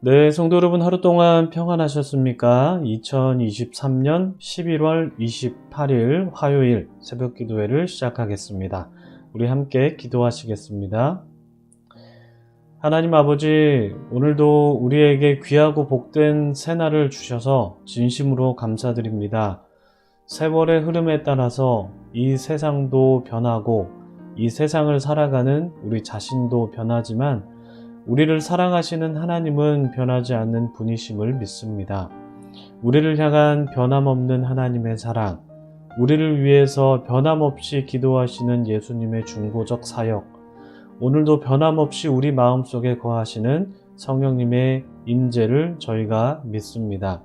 네, 성도 여러분 하루 동안 평안하셨습니까? 2023년 11월 28일 화요일 새벽 기도회를 시작하겠습니다. 우리 함께 기도하시겠습니다. 하나님 아버지, 오늘도 우리에게 귀하고 복된 새날을 주셔서 진심으로 감사드립니다. 세월의 흐름에 따라서 이 세상도 변하고 이 세상을 살아가는 우리 자신도 변하지만 우리를 사랑하시는 하나님은 변하지 않는 분이심을 믿습니다. 우리를 향한 변함없는 하나님의 사랑, 우리를 위해서 변함없이 기도하시는 예수님의 중보적 사역, 오늘도 변함없이 우리 마음속에 거하시는 성령님의 임재를 저희가 믿습니다.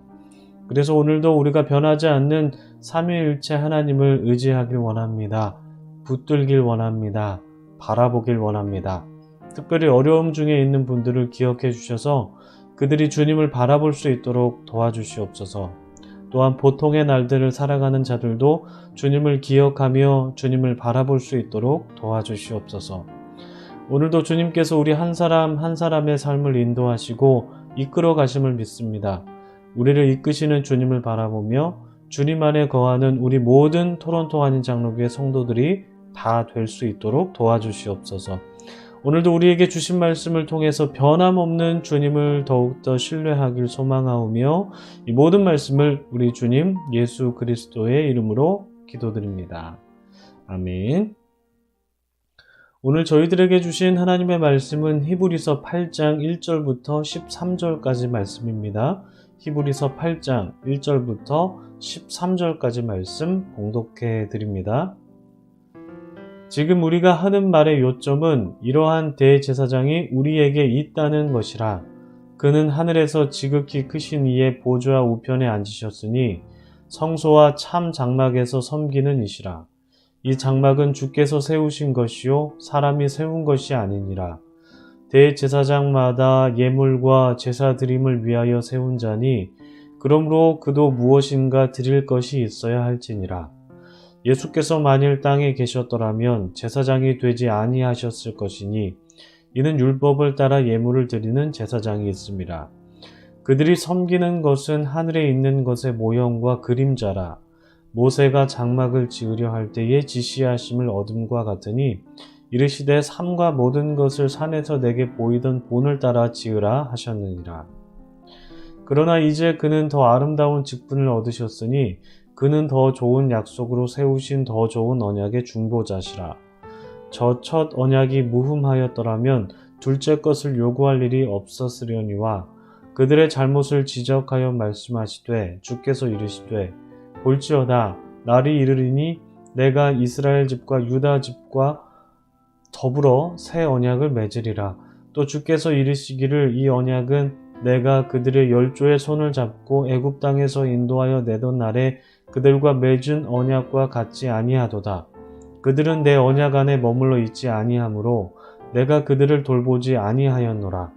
그래서 오늘도 우리가 변하지 않는 삼위일체 하나님을 의지하길 원합니다. 붙들길 원합니다. 바라보길 원합니다. 특별히 어려움 중에 있는 분들을 기억해 주셔서 그들이 주님을 바라볼 수 있도록 도와주시옵소서. 또한 보통의 날들을 살아가는 자들도 주님을 기억하며 주님을 바라볼 수 있도록 도와주시옵소서. 오늘도 주님께서 우리 한 사람 한 사람의 삶을 인도하시고 이끌어 가심을 믿습니다. 우리를 이끄시는 주님을 바라보며 주님 안에 거하는 우리 모든 토론토 한인 장로교회 성도들이 다 될 수 있도록 도와주시옵소서. 오늘도 우리에게 주신 말씀을 통해서 변함없는 주님을 더욱더 신뢰하길 소망하오며 이 모든 말씀을 우리 주님 예수 그리스도의 이름으로 기도드립니다. 아멘. 오늘 저희들에게 주신 하나님의 말씀은 히브리서 8장 1절부터 13절까지 말씀입니다. 히브리서 8장 1절부터 13절까지 말씀 봉독해 드립니다. 지금 우리가 하는 말의 요점은 이러한 대제사장이 우리에게 있다는 것이라. 그는 하늘에서 지극히 크신 이의 보좌 우편에 앉으셨으니 성소와 참 장막에서 섬기는 이시라. 이 장막은 주께서 세우신 것이요 사람이 세운 것이 아니니라. 대제사장마다 예물과 제사 드림을 위하여 세운 자니 그러므로 그도 무엇인가 드릴 것이 있어야 할지니라. 예수께서 만일 땅에 계셨더라면 제사장이 되지 아니하셨을 것이니 이는 율법을 따라 예물을 드리는 제사장이 있음이라. 그들이 섬기는 것은 하늘에 있는 것의 모형과 그림자라. 모세가 장막을 지으려 할 때에 지시하심을 얻음과 같으니 이르시되 삼가 모든 것을 산에서 내게 보이던 본을 따라 지으라 하셨느니라. 그러나 이제 그는 더 아름다운 직분을 얻으셨으니 그는 더 좋은 약속으로 세우신 더 좋은 언약의 중보자시라. 저 첫 언약이 무흠하였더라면 둘째 것을 요구할 일이 없었으려니와 그들의 잘못을 지적하여 말씀하시되 주께서 이르시되 볼지어다 날이 이르리니 내가 이스라엘 집과 유다 집과 더불어 새 언약을 맺으리라. 또 주께서 이르시기를 이 언약은 내가 그들의 열조의 손을 잡고 애굽 땅에서 인도하여 내던 날에 그들과 맺은 언약과 같지 아니하도다. 그들은 내 언약 안에 머물러 있지 아니하므로 내가 그들을 돌보지 아니하였노라.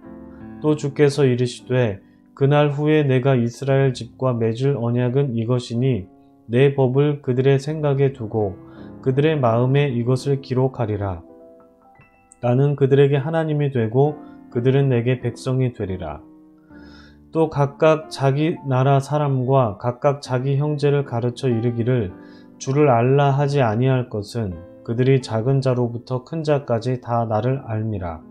또 주께서 이르시되 그날 후에 내가 이스라엘 집과 맺을 언약은 이것이니 내 법을 그들의 생각에 두고 그들의 마음에 이것을 기록하리라. 나는 그들에게 하나님이 되고 그들은 내게 백성이 되리라. 또 각각 자기 나라 사람과 각각 자기 형제를 가르쳐 이르기를 주를 알라 하지 아니할 것은 그들이 작은 자로부터 큰 자까지 다 나를 알미라.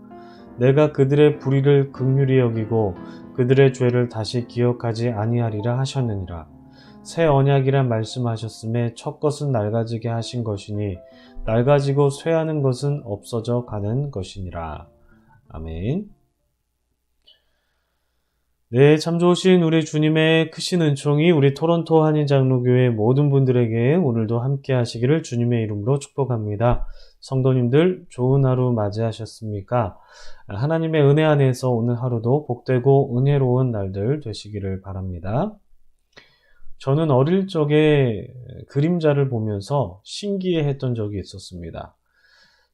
내가 그들의 불의를 긍휼히 여기고 그들의 죄를 다시 기억하지 아니하리라 하셨느니라. 새 언약이란 말씀하셨음에 첫 것은 낡아지게 하신 것이니 낡아지고 쇠하는 것은 없어져 가는 것이니라. 아멘. 네, 참 좋으신 우리 주님의 크신 은총이 우리 토론토 한인장로교회 모든 분들에게 오늘도 함께 하시기를 주님의 이름으로 축복합니다. 성도님들 좋은 하루 맞이하셨습니까? 하나님의 은혜 안에서 오늘 하루도 복되고 은혜로운 날들 되시기를 바랍니다. 저는 어릴 적에 그림자를 보면서 신기해했던 적이 있었습니다.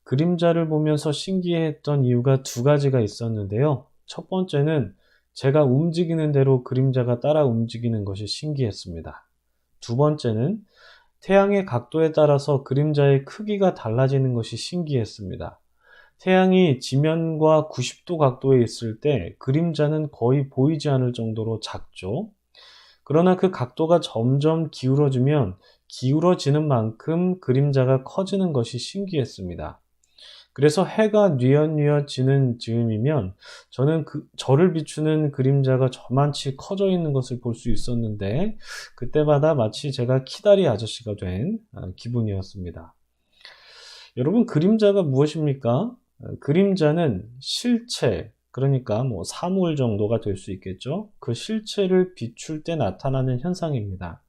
그림자를 보면서 신기해했던 이유가 두 가지가 있었는데요. 첫 번째는 제가 움직이는 대로 그림자가 따라 움직이는 것이 신기했습니다. 두 번째는 태양의 각도에 따라서 그림자의 크기가 달라지는 것이 신기했습니다. 태양이 지면과 90도 각도에 있을 때 그림자는 거의 보이지 않을 정도로 작죠. 그러나 그 각도가 점점 기울어지면 기울어지는 만큼 그림자가 커지는 것이 신기했습니다. 그래서 해가 뉘엿뉘엿 지는 즈음이면 저는 저를 비추는 그림자가 저만치 커져 있는 것을 볼 수 있었는데, 그때마다 마치 제가 키다리 아저씨가 된 기분이었습니다. 여러분, 그림자가 무엇입니까? 그림자는 실체, 그러니까 뭐 사물 정도가 될 수 있겠죠. 그 실체를 비출 때 나타나는 현상입니다.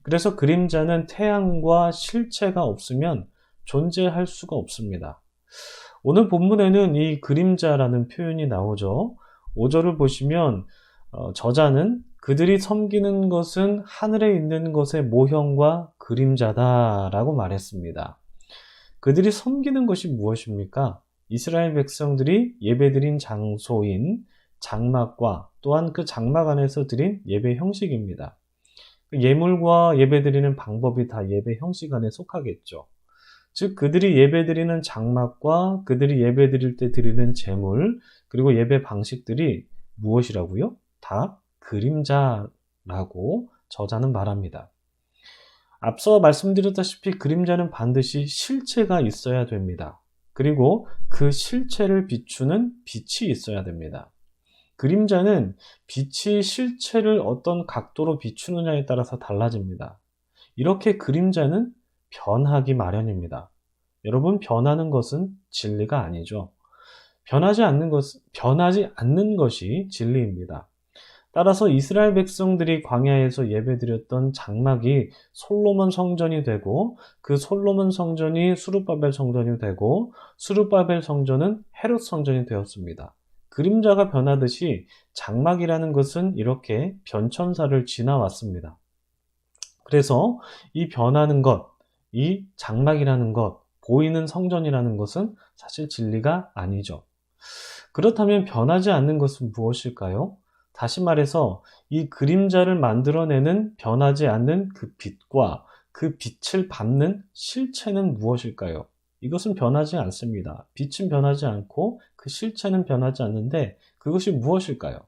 그래서 그림자는 태양과 실체가 없으면 존재할 수가 없습니다. 오늘 본문에는 이 그림자라는 표현이 나오죠. 5절을 보시면 저자는 그들이 섬기는 것은 하늘에 있는 것의 모형과 그림자다라고 말했습니다. 그들이 섬기는 것이 무엇입니까? 이스라엘 백성들이 예배드린 장소인 장막과 또한 그 장막 안에서 드린 예배 형식입니다. 예물과 예배드리는 방법이 다 예배 형식 안에 속하겠죠. 즉 그들이 예배드리는 장막과 그들이 예배드릴 때 드리는 제물, 그리고 예배 방식들이 무엇이라고요? 다 그림자라고 저자는 말합니다. 앞서 말씀드렸다시피 그림자는 반드시 실체가 있어야 됩니다. 그리고 그 실체를 비추는 빛이 있어야 됩니다. 그림자는 빛이 실체를 어떤 각도로 비추느냐에 따라서 달라집니다. 이렇게 그림자는 변하기 마련입니다. 여러분, 변하는 것은 진리가 아니죠. 변하지 않는 것이 진리입니다. 따라서 이스라엘 백성들이 광야에서 예배드렸던 장막이 솔로몬 성전이 되고, 그 솔로몬 성전이 수룹바벨 성전이 되고, 수룹바벨 성전은 헤롯 성전이 되었습니다. 그림자가 변하듯이 장막이라는 것은 이렇게 변천사를 지나왔습니다. 그래서 이 변하는 것, 이 장막이라는 것, 보이는 성전이라는 것은 사실 진리가 아니죠. 그렇다면 변하지 않는 것은 무엇일까요? 다시 말해서 이 그림자를 만들어내는 변하지 않는 그 빛과 그 빛을 받는 실체는 무엇일까요? 이것은 변하지 않습니다. 빛은 변하지 않고 그 실체는 변하지 않는데 그것이 무엇일까요?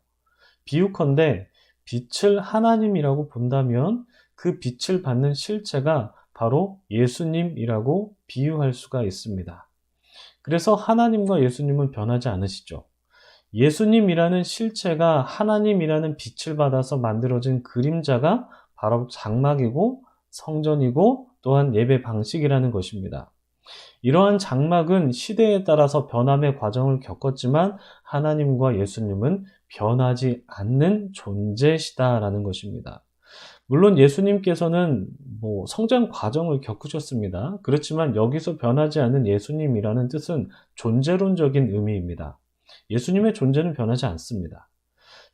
비유컨대 빛을 하나님이라고 본다면 그 빛을 받는 실체가 바로 예수님이라고 비유할 수가 있습니다. 그래서 하나님과 예수님은 변하지 않으시죠. 예수님이라는 실체가 하나님이라는 빛을 받아서 만들어진 그림자가 바로 장막이고 성전이고 또한 예배 방식이라는 것입니다. 이러한 장막은 시대에 따라서 변함의 과정을 겪었지만 하나님과 예수님은 변하지 않는 존재시다라는 것입니다. 물론 예수님께서는 성장 과정을 겪으셨습니다. 그렇지만 여기서 변하지 않는 예수님이라는 뜻은 존재론적인 의미입니다. 예수님의 존재는 변하지 않습니다.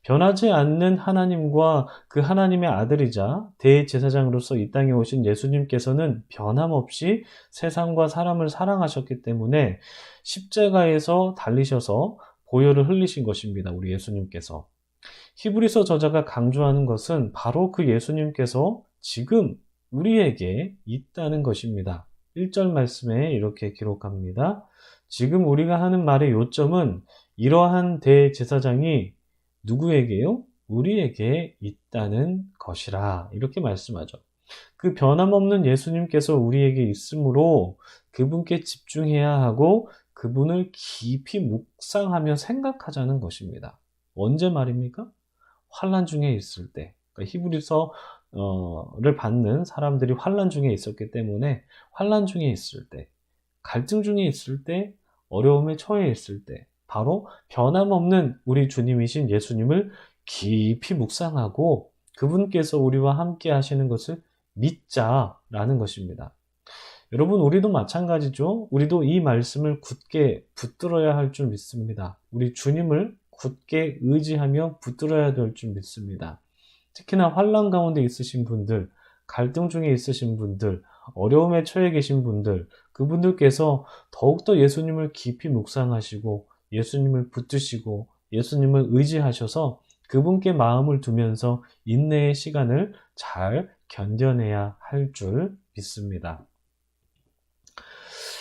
변하지 않는 하나님과 그 하나님의 아들이자 대제사장으로서 이 땅에 오신 예수님께서는 변함없이 세상과 사람을 사랑하셨기 때문에 십자가에서 달리셔서 보혈을 흘리신 것입니다. 우리 예수님께서. 히브리서 저자가 강조하는 것은 바로 그 예수님께서 지금 우리에게 있다는 것입니다. 1절 말씀에 이렇게 기록합니다. 지금 우리가 하는 말의 요점은 이러한 대제사장이 누구에게요? 우리에게 있다는 것이라 이렇게 말씀하죠. 그 변함없는 예수님께서 우리에게 있으므로 그분께 집중해야 하고 그분을 깊이 묵상하며 생각하자는 것입니다. 언제 말입니까? 환난 중에 있을 때. 그러니까 히브리서를 받는 사람들이 환난 중에 있었기 때문에 환난 중에 있을 때, 갈등 중에 있을 때, 어려움에 처해 있을 때 바로 변함없는 우리 주님이신 예수님을 깊이 묵상하고 그분께서 우리와 함께 하시는 것을 믿자라는 것입니다. 여러분, 우리도 마찬가지죠. 우리도 이 말씀을 굳게 붙들어야 할 줄 믿습니다. 우리 주님을 굳게 의지하며 붙들어야 될 줄 믿습니다. 특히나 환난 가운데 있으신 분들, 갈등 중에 있으신 분들, 어려움에 처해 계신 분들, 그분들께서 더욱더 예수님을 깊이 묵상하시고 예수님을 붙드시고 예수님을 의지하셔서 그분께 마음을 두면서 인내의 시간을 잘 견뎌내야 할 줄 믿습니다.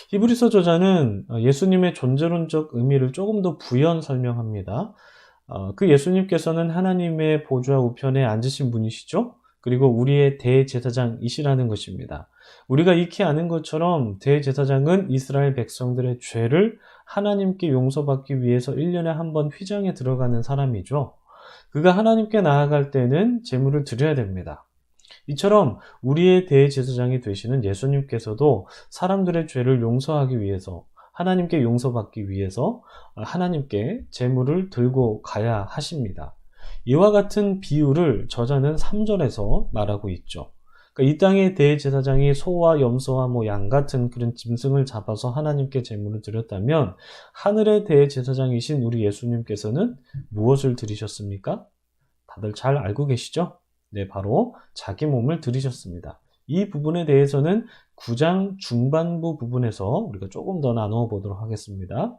히브리서 저자는 예수님의 존재론적 의미를 조금 더 부연 설명합니다. 그 예수님께서는 하나님의 보좌 우편에 앉으신 분이시죠? 그리고 우리의 대제사장이시라는 것입니다. 우리가 익히 아는 것처럼 대제사장은 이스라엘 백성들의 죄를 하나님께 용서받기 위해서 1년에 한 번 휘장에 들어가는 사람이죠. 그가 하나님께 나아갈 때는 제물을 드려야 됩니다. 이처럼 우리의 대제사장이 되시는 예수님께서도 사람들의 죄를 용서하기 위해서, 하나님께 용서받기 위해서 하나님께 제물을 들고 가야 하십니다. 이와 같은 비유를 저자는 3절에서 말하고 있죠. 그러니까 이 땅의 대제사장이 소와 염소와 양 같은 그런 짐승을 잡아서 하나님께 제물을 드렸다면, 하늘의 대제사장이신 우리 예수님께서는 무엇을 드리셨습니까? 다들 잘 알고 계시죠? 네, 바로 자기 몸을 드리셨습니다. 이 부분에 대해서는 9장 중반부 부분에서 우리가 조금 더 나누어 보도록 하겠습니다.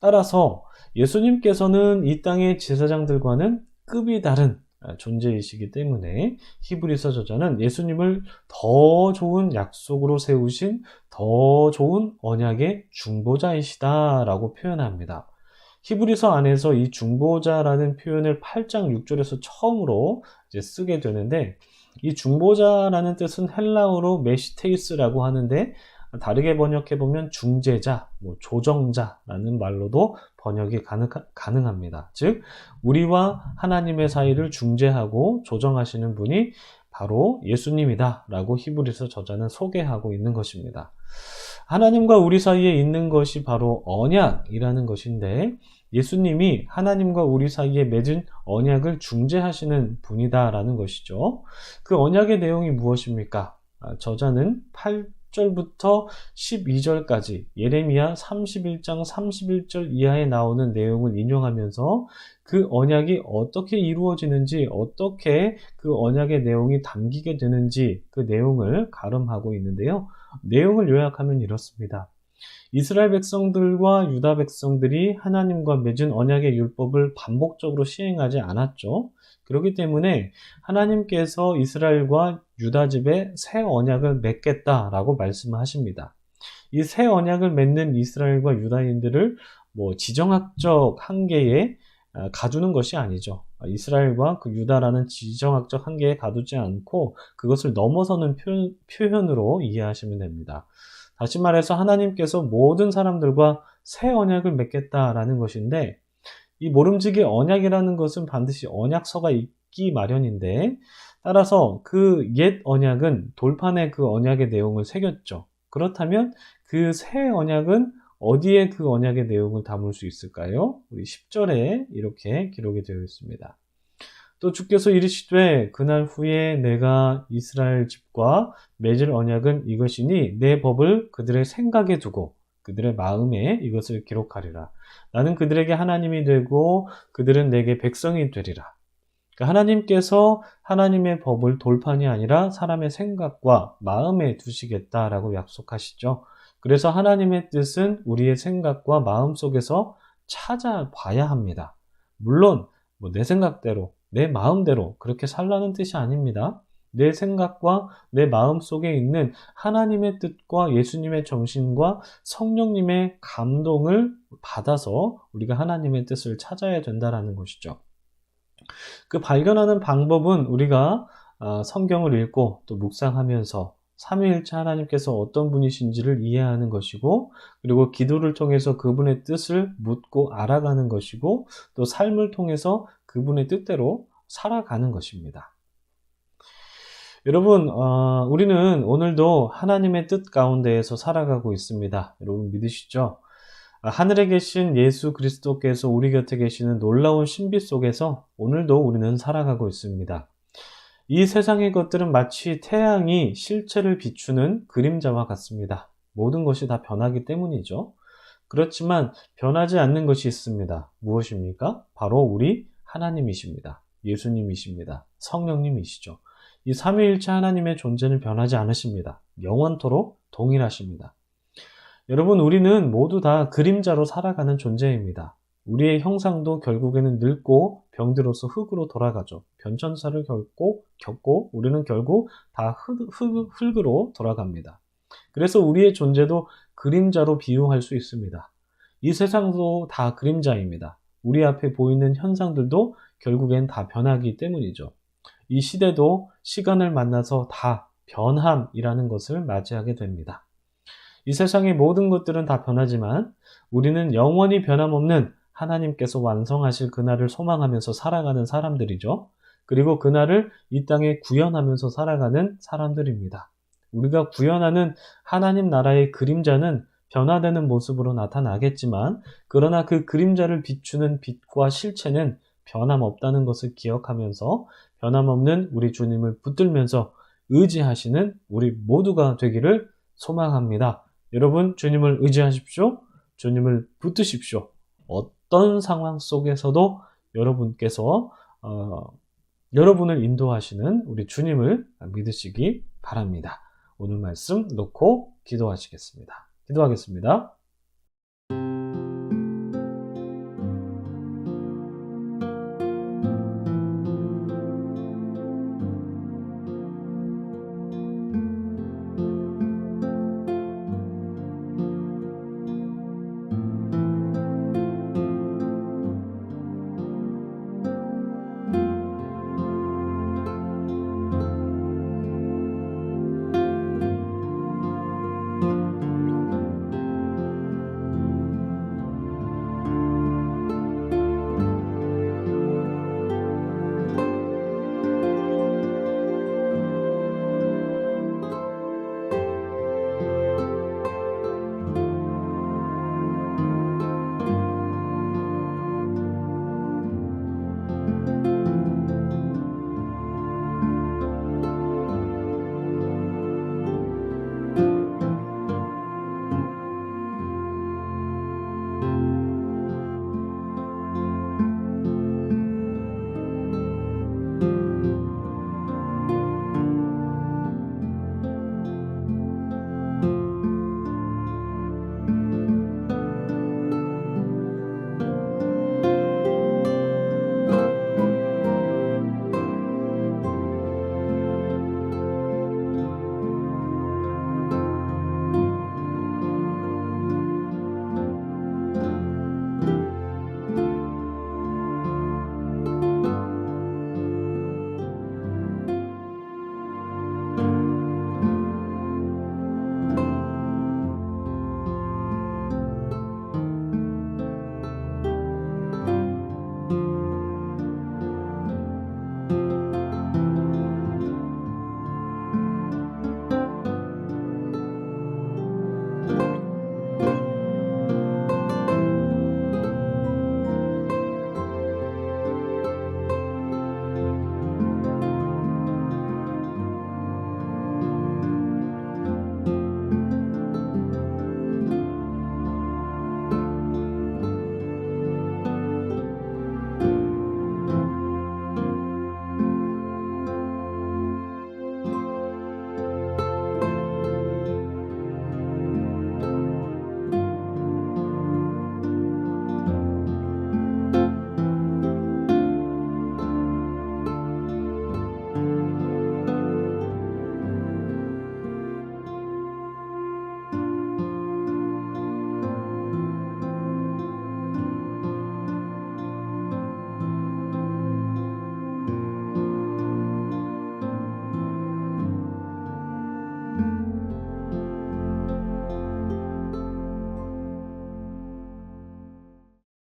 따라서 예수님께서는 이 땅의 제사장들과는 급이 다른 존재이시기 때문에 히브리서 저자는 예수님을 더 좋은 약속으로 세우신 더 좋은 언약의 중보자이시다라고 표현합니다. 히브리서 안에서 이 중보자라는 표현을 8장 6절에서 처음으로 이제 쓰게 되는데, 이 중보자라는 뜻은 헬라어로 메시테이스라고 하는데, 다르게 번역해 보면 중재자, 조정자라는 말로도 번역이 가능합니다. 즉, 우리와 하나님의 사이를 중재하고 조정하시는 분이 바로 예수님이다 라고 히브리서 저자는 소개하고 있는 것입니다. 하나님과 우리 사이에 있는 것이 바로 언약이라는 것인데, 예수님이 하나님과 우리 사이에 맺은 언약을 중재하시는 분이다라는 것이죠. 그 언약의 내용이 무엇입니까? 저자는 8절부터 12절까지 예레미야 31장 31절 이하에 나오는 내용을 인용하면서 그 언약이 어떻게 이루어지는지, 어떻게 그 언약의 내용이 담기게 되는지 그 내용을 가름하고 있는데요. 내용을 요약하면 이렇습니다. 이스라엘 백성들과 유다 백성들이 하나님과 맺은 언약의 율법을 반복적으로 시행하지 않았죠. 그렇기 때문에 하나님께서 이스라엘과 유다 집에 새 언약을 맺겠다라고 말씀하십니다. 이 새 언약을 맺는 이스라엘과 유다인들을 지정학적 한계에 가두는 것이 아니죠. 이스라엘과 그 유다라는 지정학적 한계에 가두지 않고 그것을 넘어서는 표현으로 이해하시면 됩니다. 다시 말해서 하나님께서 모든 사람들과 새 언약을 맺겠다라는 것인데, 이 모름지기 언약이라는 것은 반드시 언약서가 있기 마련인데, 따라서 그 옛 언약은 돌판에 그 언약의 내용을 새겼죠. 그렇다면 그 새 언약은 어디에 그 언약의 내용을 담을 수 있을까요? 우리 10절에 이렇게 기록이 되어 있습니다. 또 주께서 이르시되 그날 후에 내가 이스라엘 집과 맺을 언약은 이것이니 내 법을 그들의 생각에 두고 그들의 마음에 이것을 기록하리라. 나는 그들에게 하나님이 되고 그들은 내게 백성이 되리라. 그러니까 하나님께서 하나님의 법을 돌판이 아니라 사람의 생각과 마음에 두시겠다라고 약속하시죠. 그래서 하나님의 뜻은 우리의 생각과 마음 속에서 찾아봐야 합니다. 물론 내 생각대로, 내 마음대로 그렇게 살라는 뜻이 아닙니다. 내 생각과 내 마음 속에 있는 하나님의 뜻과 예수님의 정신과 성령님의 감동을 받아서 우리가 하나님의 뜻을 찾아야 된다는 것이죠. 그 발견하는 방법은 우리가 성경을 읽고 또 묵상하면서 삼위일체 하나님께서 어떤 분이신지를 이해하는 것이고, 그리고 기도를 통해서 그분의 뜻을 묻고 알아가는 것이고, 또 삶을 통해서 그분의 뜻대로 살아가는 것입니다. 여러분, 우리는 오늘도 하나님의 뜻 가운데에서 살아가고 있습니다. 여러분 믿으시죠? 하늘에 계신 예수 그리스도께서 우리 곁에 계시는 놀라운 신비 속에서 오늘도 우리는 살아가고 있습니다. 이 세상의 것들은 마치 태양이 실체를 비추는 그림자와 같습니다. 모든 것이 다 변하기 때문이죠. 그렇지만 변하지 않는 것이 있습니다. 무엇입니까? 바로 우리 하나님이십니다. 예수님이십니다. 성령님이시죠. 이 삼위일체 하나님의 존재는 변하지 않으십니다. 영원토록 동일하십니다. 여러분, 우리는 모두 다 그림자로 살아가는 존재입니다. 우리의 형상도 결국에는 늙고 병들어서 흙으로 돌아가죠. 변천사를 겪고 우리는 결국 다 흙으로 돌아갑니다. 그래서 우리의 존재도 그림자로 비유할 수 있습니다. 이 세상도 다 그림자입니다. 우리 앞에 보이는 현상들도 결국엔 다 변하기 때문이죠. 이 시대도 시간을 만나서 다 변함이라는 것을 맞이하게 됩니다. 이 세상의 모든 것들은 다 변하지만 우리는 영원히 변함없는 하나님께서 완성하실 그날을 소망하면서 살아가는 사람들이죠. 그리고 그날을 이 땅에 구현하면서 살아가는 사람들입니다. 우리가 구현하는 하나님 나라의 그림자는 변화되는 모습으로 나타나겠지만, 그러나 그 그림자를 비추는 빛과 실체는 변함없다는 것을 기억하면서 변함없는 우리 주님을 붙들면서 의지하시는 우리 모두가 되기를 소망합니다. 여러분, 주님을 의지하십시오. 주님을 붙드십시오. 어떤 상황 속에서도 여러분께서 여러분을 인도하시는 우리 주님을 믿으시기 바랍니다. 오늘 말씀 놓고 기도하시겠습니다. 기도하겠습니다.